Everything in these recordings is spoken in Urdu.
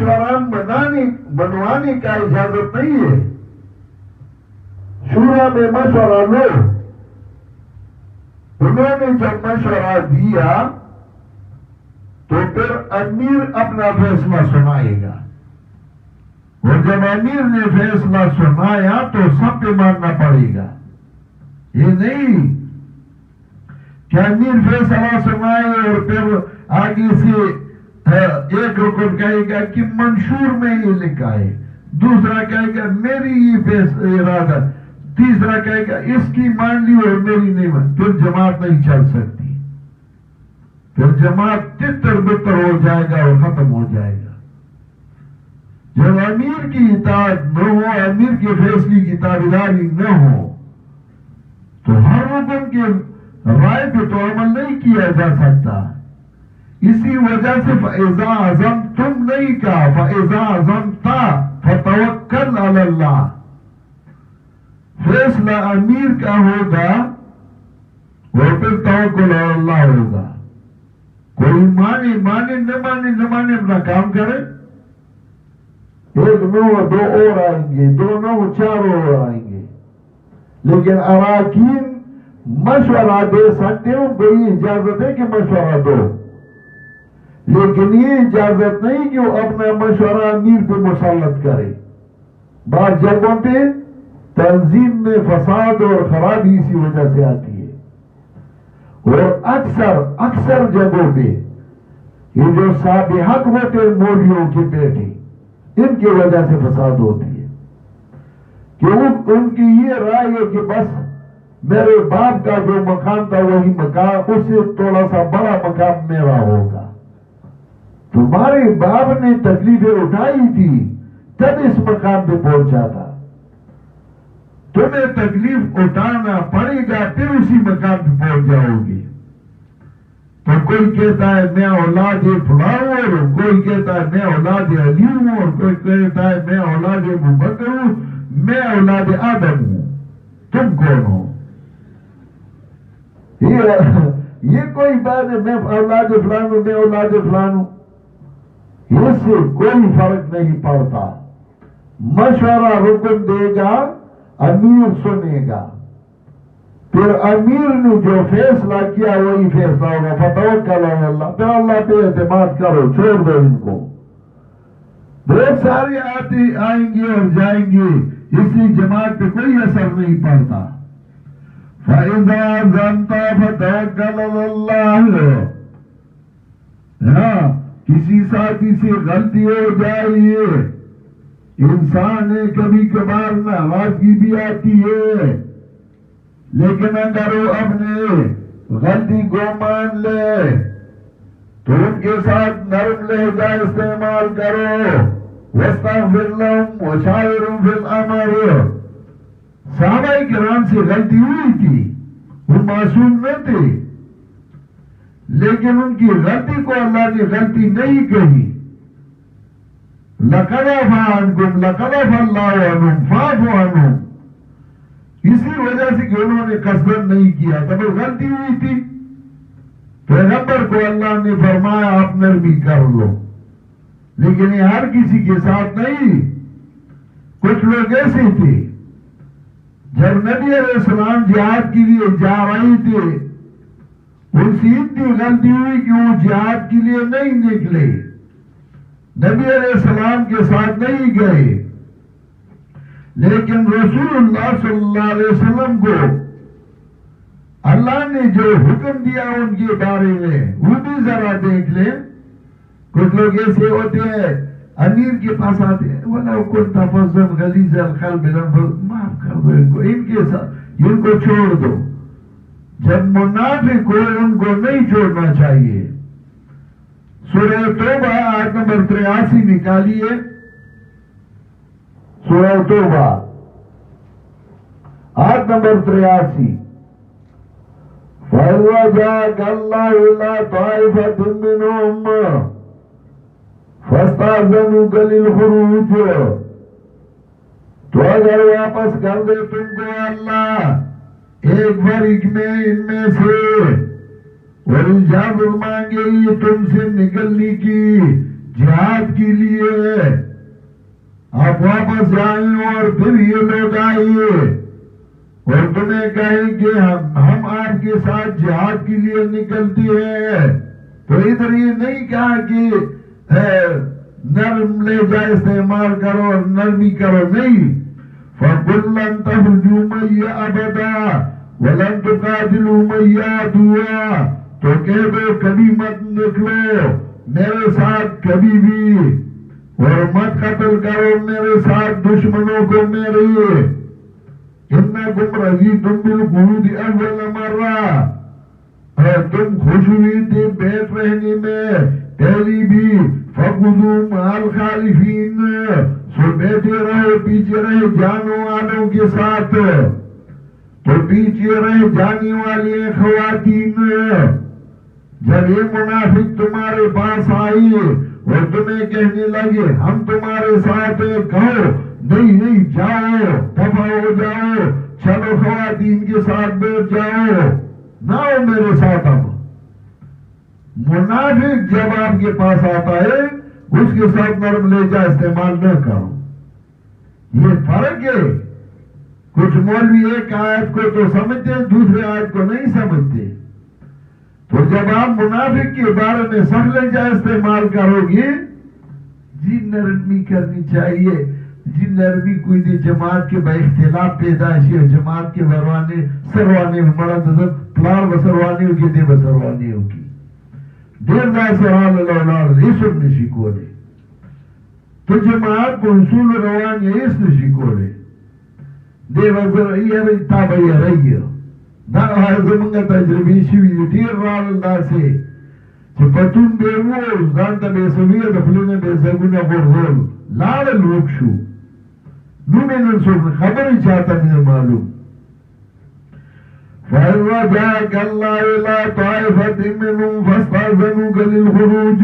قرآن بنوانے کا اجازت نہیں ہے. شورا میں مشورہ لو. انہوں نے جب مشورہ دیا تو پھر امیر اپنا فیصلہ سنائے گا. اور جب امیر نے فیصلہ سنایا تو سب پہ ماننا پڑے گا. یہ نہیں کہ امیر فیصلہ سنائے اور پھر آگے سے ایک رکن کہے گا کہ منشور میں یہ لکھا ہے، دوسرا کہے گا میری یہ ارادہ، تیسرا کہے گا اس کی مان لی اور میری نہیں مان. پھر جماعت نہیں چل سکتی. پھر جماعت تتر بتر ہو جائے گا اور ختم ہو جائے گا. جب امیر کی اطاعت نہ ہو، امیر کے فیصلے کی تابعداری نہ ہو، تو ہر رکن کے رائے پہ تو عمل نہیں کیا جا سکتا. اسی وجہ سے فَإِذَا عَزَمْتُمْ نہیں کہا، فَإِذَا عَزَمْتَ فَتَوَكَّلْ عَلَى اللَّهِ. فیصلہ امیر کا ہوگا اور پھر توکل علی اللہ ہوگا. کوئی مانے نہ مانے اپنا کام کرے. ایک نو دو اور آئیں گے، دو نو چار اور آئیں گے، لیکن اراکین مشورہ دے سکتے ہو. کوئی اجازت ہے کہ مشورہ دو، لیکن یہ اجازت نہیں کہ وہ اپنا مشورہ امیر پہ مسلط کرے. بعض جگہوں پہ تنظیم میں فساد اور خرابی اسی وجہ سے آتی ہے. اور اکثر جگہوں پہ یہ جو صاحب حق ہوتے ہیں مولویوں کے بیٹے، ان کی وجہ سے فساد ہوتی ہے کہ ان کی یہ رائے ہے کہ بس میرے باپ کا جو مکان تھا وہی مکان، اس سے تھوڑا سا بڑا مکان میرا ہوگا. تمہارے باپ نے تکلیفیں اٹھائی تھی تب اس مقام پہ پہنچا تھا. تمہیں تکلیف اٹھانا پڑے گا پھر اسی مقام پہ پہنچ جاؤ گے. تو کوئی کہتا ہے میں اولاد فلاں ہوں، اور کوئی کہتا ہے میں اولاد علی ہوں، اور کوئی کہتا ہے میں اولاد ابوبکر ہوں، میں اولاد آدم ہوں. تم کون ہو؟ یہ کوئی بات ہے میں اولاد فلاں ہوں، میں اولاد فلاں ہوں. اس سے کوئی فرق نہیں پڑتا. مشورہ رکن دے گا، امیر سنے گا، پھر امیر نے جو فیصلہ کیا وہی فیصلہ ہوگا. فتوکل علی اللہ، پھر اللہ پہ اعتماد کرو، چھوڑ دو ان کو. بہت سارے آئیں گے اور جائیں گے، اس لیے جماعت پہ کوئی اثر نہیں پڑتا. فَإِذَا عَزَمْتَ فَتَوَكَّلْ عَلَى اللَّهِ. ہاں، کسی ساتھی سے غلطی ہو جائے، انسان ہے، کبھی کبھار ناراضگی بھی آتی ہے، لیکن اگر وہ اپنے غلطی کو مان لے تو ان کے ساتھ نرم لہجہ استعمال کرو. وَاسْتَغْفِرْ لَهُمْ وَشَاوِرْهُمْ فِي الْأَمْرِ. صحابہ کرام سے غلطی ہوئی تھی، وہ معصوم نہ تھے، لیکن ان کی غلطی کو اللہ نے غلطی نہیں کہی. لَقَدْ عَفَا عَنْكُمْ لَقَدْ عَفَا اللَّهُ عَنْهُمْ فَاعْفُوا عَنْهُمْ. اسی وجہ سے کہ انہوں نے قصدن نہیں کیا تھا، وہ غلطی ہوئی تھی. پیغمبر کو اللہ نے فرمایا آپ نرمی کر لو، لیکن یہ ہر کسی کے ساتھ نہیں. کچھ لوگ ایسے تھے جب نبی علیہ السلام جہاد کے لیے جا رہے تھے، ان سے اتنی غلطی ہوئی کہ وہ جہاد کے لیے نہیں نکلے، نبی علیہ السلام کے ساتھ نہیں گئے. لیکن رسول اللہ صلی اللہ علیہ وسلم کو اللہ نے جو حکم دیا ان کے بارے میں وہ بھی ذرا دیکھ لیں. کچھ لوگ ایسے ہوتے ہیں امیر کے پاس آتے ہیں، وَلَوْ كُنْتَ فَظًّا غَلِيظَ الْقَلْبِ لَانفَضُّوا. معاف کر دو ان کو، ان کے ساتھ ان کو چھوڑ دو. جب منافق ہو ان کو نہیں چھوڑنا چاہیے. سورہ توبہ آیت نمبر 83 نکالیے. سورہ توبہ آیت نمبر 83. فَإِذَا اللَّهُ إِلَىٰ طَائِفَةٍ مِّنْهُمْ فَاسْتَأْذَنُوكَ لِلْخُرُوجِ. تو اگر واپس کر دے تم کو اللہ ایک فریق میں ان میں سے، اور اجازت مانگے گی تم سے نکلنے کی جہاد کے لیے آپ واپس آئیں اور پھر یہ لوگ آئیے اور تمہیں کہیں کہ ہم آپ کے ساتھ جہاد کے لیے نکلتے ہیں، تو ادھر یہ نہیں کہا کہ نرم لہجہ استعمال کرو اور نرمی کرو، نہیں. فَقُلْ لَن تَخْرُجُوا مَعِيَ أَبَدًا وَلَن تُقَاتِلُوا مَعِيَ عَدُوًّا، تو کہہ دو کبھی مت نکلو میرے ساتھ کبھی بھی، اور مت قتل کرو میرے ساتھ دشمنوں کو میرے. إِنَّكُمْ رَضِيتُمْ بِالْقُعُودِ أَوَّلَ مَرَّةٍ، تم خوش ہوئی تھے بیٹھ رہنے میں پہلی بھی. فَقُعُودُوا مَعَ الْخَالِفِينَ، سو بیٹھے رہے پیچھے رہے جانوں والوں کے ساتھ. تو پیچھے رہے جانے والی خواتین. جب یہ منافق تمہارے پاس آئی اور تمہیں کہنے لگے ہم تمہارے ساتھ ہیں، کہو نہیں جاؤ، دفع ہو جاؤ، چلو خواتین کے ساتھ بیٹھ جاؤ، نہ ہو میرے ساتھ. اب منافق جب آپ کے پاس آتا ہے اس کے ساتھ نرم لہجہ استعمال نہ کرو. یہ فرق ہے. کچھ مولوی ایک آیت کو تو سمجھتے ہیں، دوسرے آیت کو نہیں سمجھتے. تو جب آپ منافق کے بارے میں سخت لہجہ استعمال کرو گے، جی نرمی کرنی چاہیے، جی نرمی کوئی دی جماعت کے با اختلاف پیدائشی ہے، جماعت کے بروانے سروانے مرد پلار بسروانے ہوگی دے بسروانے ہوگی دیر دا سرال اللہ ریسر نشی کولے. تو جماعت کو حصول روان یا اس نشی کولے دے وزر ایہ تابعی رئی دا زمانگا تجربی شوی دیر رال اللہ سے چھ پتون بے وہ زانتا بے سویہ دفلنے بے زگونہ برغول لال لوگ شو نو میں ننسوک خبری چاہتا میں معلوم. فَإِنْ رَجَعَكَ اللَّهُ إِلَىٰ طَائِفَةٍ مِّنْهُمْ فَاسْتَأْذَنُوكَ لِلْخُرُوجِ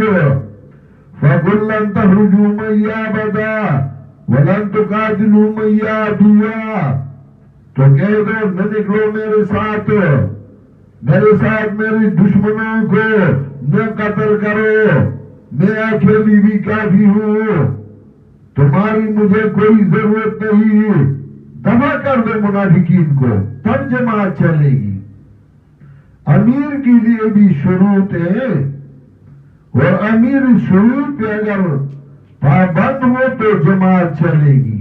فَقُلْ لَن تَخْرُجُوا مَعِيَ أَبَدًا وَلَن تُقَاتِلُوا مَعِيَ عَدُوًّا، تو کہہ دو نہ نکلو میرے ساتھ میرے دشمنوں کو نہ قتل کرو، میں اکیلی بھی کافی ہوں، تمہاری مجھے کوئی ضرورت نہیں. دفع کر دو منافقین کو، تب جماعت چلے گی. امیر کے لیے بھی شروط ہے، اور امیر شروط پہ اگر پابند ہو تو جماعت چلے گی.